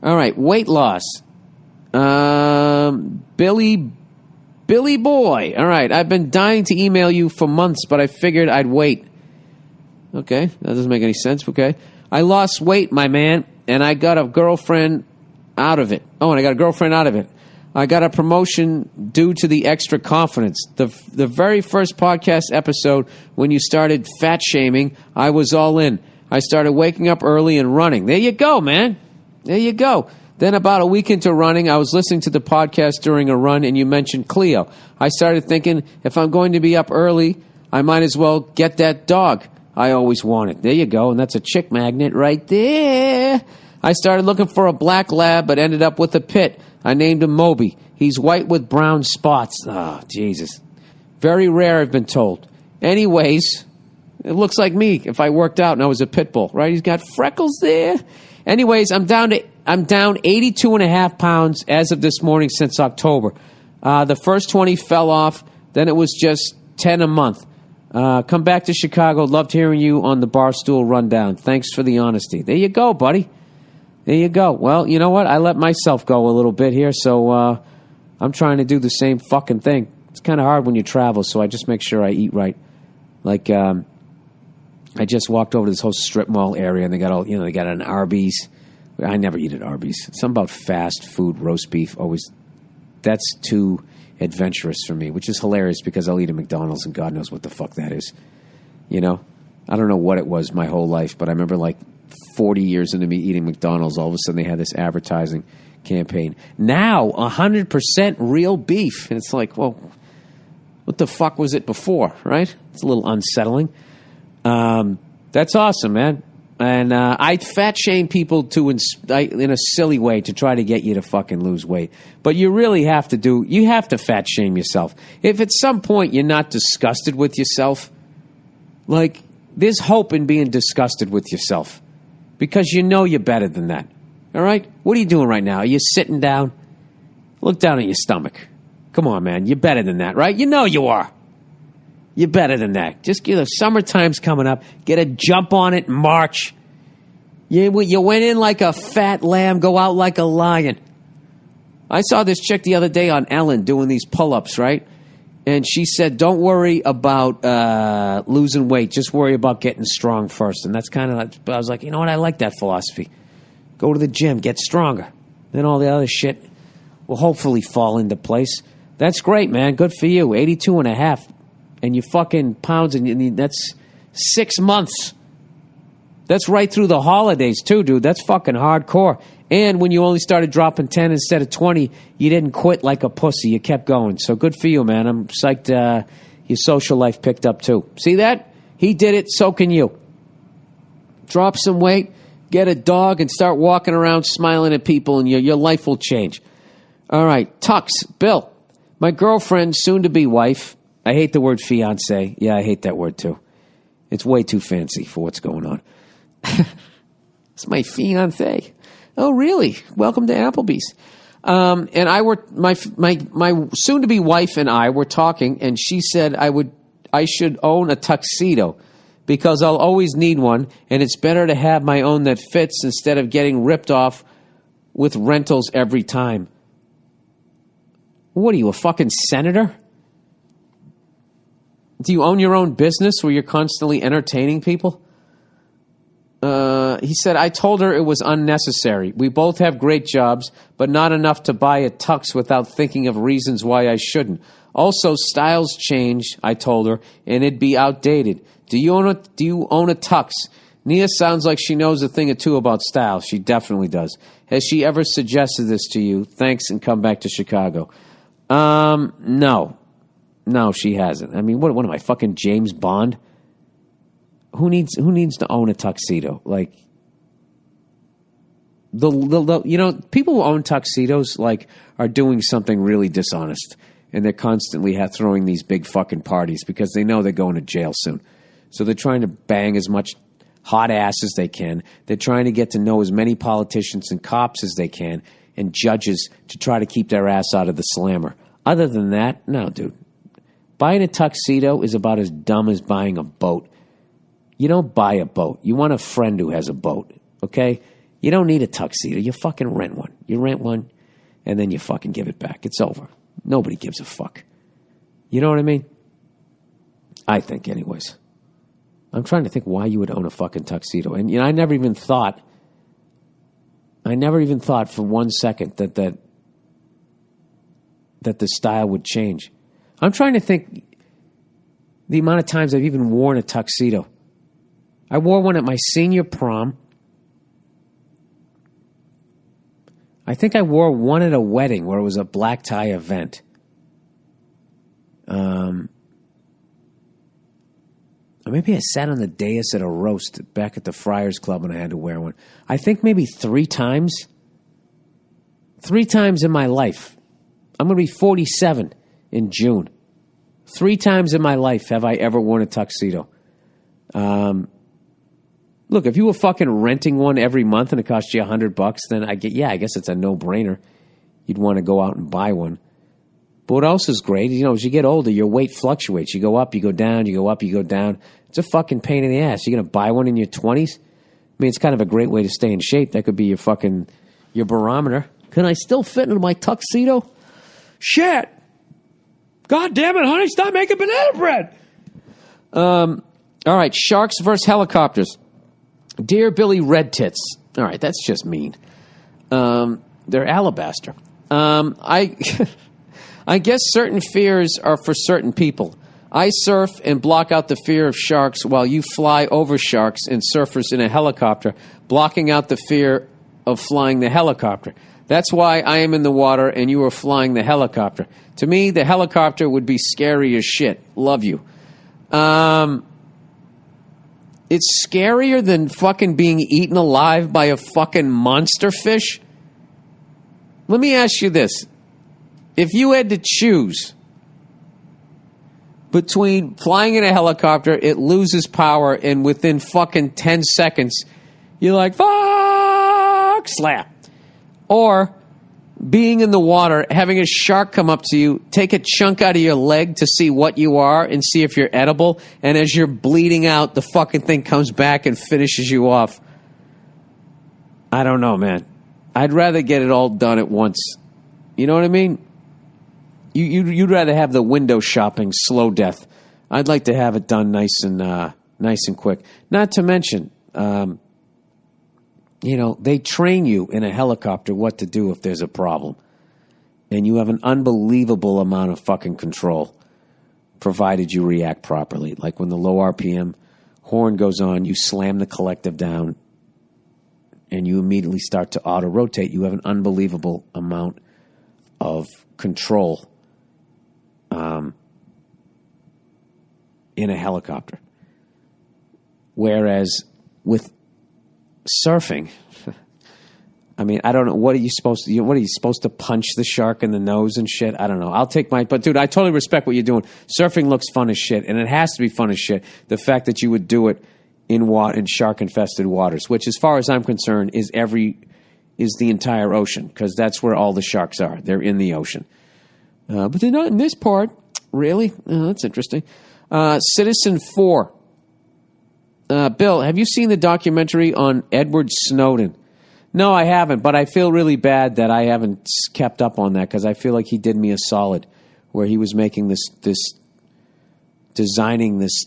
All right, weight loss. Billy Boy. All right, I've been dying to email you for months, but I figured I'd wait. Okay, that doesn't make any sense. Okay. I lost weight, my man, and I got a girlfriend out of it. Oh, and I got a girlfriend out of it. I got a promotion due to the extra confidence. The very first podcast episode, when you started fat shaming, I was all in. I started waking up early and running. There you go, man. There you go. Then about a week into running, I was listening to the podcast during a run, and you mentioned Cleo. I started thinking, if I'm going to be up early, I might as well get that dog I always wanted. There you go, and that's a chick magnet right there. I started looking for a black lab, but ended up with a pit. I named him Moby. He's white with brown spots. Oh, Jesus. Very rare, I've been told. Anyways, it looks like me if I worked out and I was a pit bull, right? He's got freckles there. Anyways, I'm down 82 and a half pounds as of this morning since October. The first 20 fell off. Then it was just 10 a month. Come back to Chicago. Loved hearing you on the Barstool Rundown. Thanks for the honesty. There you go, buddy. There you go. Well, you know what? I let myself go a little bit here, so I'm trying to do the same fucking thing. It's kind of hard when you travel, so I just make sure I eat right. Like, I just walked over to this whole strip mall area, and they got they got an Arby's. I never eat at Arby's. Something about fast food, roast beef, always. That's too adventurous for me, which is hilarious because I'll eat at McDonald's and God knows what the fuck that is. You know? I don't know what it was my whole life, but I remember like 40 years into me eating McDonald's, all of a sudden they had this advertising campaign. Now, 100% real beef. And it's like, well, what the fuck was it before, right? It's a little unsettling. That's awesome, man. And I fat shame people in a silly way to try to get you to fucking lose weight. But you really have to fat shame yourself. If at some point you're not disgusted with yourself, like, there's hope in being disgusted with yourself. Because you know you're better than that. All right? What are you doing right now? Are you sitting down? Look down at your stomach. Come on, man. You're better than that, right? You know you are. You're better than that. Just summertime's coming up. Get a jump on it in March. You went in like a fat lamb, go out like a lion. I saw this chick the other day on Ellen doing these pull-ups, right? And she said, don't worry about losing weight. Just worry about getting strong first. And that's kind of like, I was like, you know what? I like that philosophy. Go to the gym, get stronger. Then all the other shit will hopefully fall into place. That's great, man. Good for you. 82 and a half. And you fucking pounds, and that's 6 months. That's right through the holidays, too, dude. That's fucking hardcore. And when you only started dropping 10 instead of 20, you didn't quit like a pussy. You kept going. So good for you, man. I'm psyched your social life picked up, too. See that? He did it. So can you. Drop some weight, get a dog, and start walking around smiling at people, and your life will change. All right. Tux, Bill, my girlfriend, soon-to-be wife. I hate the word fiancé. Yeah, I hate that word, too. It's way too fancy for what's going on. It's my fiancé. Oh, really? Welcome to Applebee's. And my soon-to-be wife and I were talking, and she said I should own a tuxedo because I'll always need one, and it's better to have my own that fits instead of getting ripped off with rentals every time. What are you, a fucking senator? Do you own your own business where you're constantly entertaining people? He said, I told her it was unnecessary. We both have great jobs, but not enough to buy a tux without thinking of reasons why I shouldn't. Also, styles change, I told her, and it'd be outdated. Do you own a tux? Nia sounds like she knows a thing or two about style. She definitely does. Has she ever suggested this to you? Thanks, and come back to Chicago. No. No, she hasn't. I mean, what am I, fucking James Bond? Who needs to own a tuxedo? Like, people who own tuxedos like are doing something really dishonest, and they're constantly throwing these big fucking parties because they know they're going to jail soon. So they're trying to bang as much hot ass as they can. They're trying to get to know as many politicians and cops as they can, and judges to try to keep their ass out of the slammer. Other than that, no, dude. Buying a tuxedo is about as dumb as buying a boat. You don't buy a boat. You want a friend who has a boat, okay? You don't need a tuxedo. You fucking rent one. You rent one, and then you fucking give it back. It's over. Nobody gives a fuck. You know what I mean? I think, anyways. I'm trying to think why you would own a fucking tuxedo. And, I never even thought for 1 second that the style would change. I'm trying to think the amount of times I've even worn a tuxedo. I wore one at my senior prom. I think I wore one at a wedding where it was a black tie event. Or maybe I sat on the dais at a roast back at the Friars Club and I had to wear one. I think maybe 3 times. 3 times in my life. I'm going to be 47 in June. 3 times in my life have I ever worn a tuxedo. Look, if you were fucking renting one every month and it cost you $100, then I guess it's a no-brainer. You'd want to go out and buy one. But what else is great, as you get older, your weight fluctuates. You go up, you go down, you go up, you go down. It's a fucking pain in the ass. You're going to buy one in your 20s? I mean, it's kind of a great way to stay in shape. That could be your barometer. Can I still fit into my tuxedo? Shit! God damn it, honey, stop making banana bread! All right, sharks versus helicopters. Dear Billy Red Tits. All right, that's just mean. They're alabaster. I guess certain fears are for certain people. I surf and block out the fear of sharks while you fly over sharks and surfers in a helicopter, blocking out the fear of flying the helicopter. That's why I am in the water and you are flying the helicopter. To me, the helicopter would be scary as shit. Love you. It's scarier than fucking being eaten alive by a fucking monster fish. Let me ask you this. If you had to choose between flying in a helicopter, it loses power, and within fucking 10 seconds, you're like, fuck, slap. Or being in the water, having a shark come up to you, take a chunk out of your leg to see what you are and see if you're edible, and as you're bleeding out, the fucking thing comes back and finishes you off. I don't know, man. I'd rather get it all done at once. You know what I mean? You'd rather have the window shopping slow death. I'd like to have it done nice and quick. Not to mention, they train you in a helicopter what to do if there's a problem. And you have an unbelievable amount of fucking control, provided you react properly. Like when the low RPM horn goes on, you slam the collective down, and you immediately start to auto-rotate. You have an unbelievable amount of control in a helicopter. Whereas with surfing, I mean, I don't know. What are you supposed to punch the shark in the nose and shit? I don't know. I'll take but dude, I totally respect what you're doing. Surfing looks fun as shit, and it has to be fun as shit. The fact that you would do it in shark-infested waters, which, as far as I'm concerned, is the entire ocean, because that's where all the sharks are. They're in the ocean. But they're not in this part. Really? Oh, that's interesting. Citizen 4. Bill, have you seen the documentary on Edward Snowden? No, I haven't, but I feel really bad that I haven't kept up on that, because I feel like he did me a solid, where he was making designing this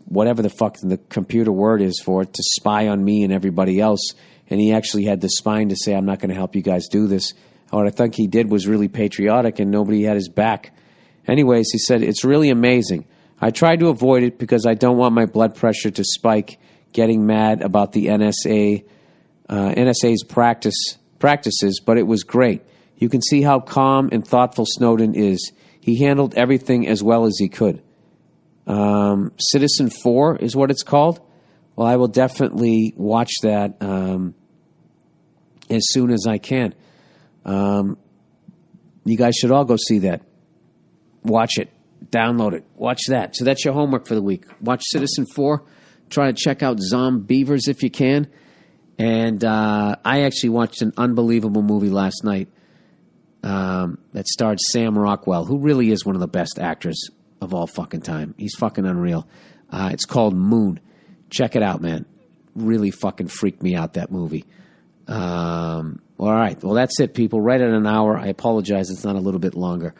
whatever the fuck the computer word is for it, to spy on me and everybody else, and he actually had the spine to say, I'm not going to help you guys do this. What I think he did was really patriotic, and nobody had his back. Anyways, he said, it's really amazing. I tried to avoid it because I don't want my blood pressure to spike getting mad about the NSA's practices, but it was great. You can see how calm and thoughtful Snowden is. He handled everything as well as he could. Citizen 4 is what it's called. Well, I will definitely watch that as soon as I can. You guys should all go see that. Watch it. Download it. Watch that. So that's your homework for the week. Watch Citizen 4. Try to check out Zombievers if you can. And I actually watched an unbelievable movie last night that starred Sam Rockwell, who really is one of the best actors of all fucking time. He's fucking unreal. It's called Moon. Check it out, man. Really fucking freaked me out, that movie. All right. Well, that's it, people. Right at an hour. I apologize. It's not a little bit longer.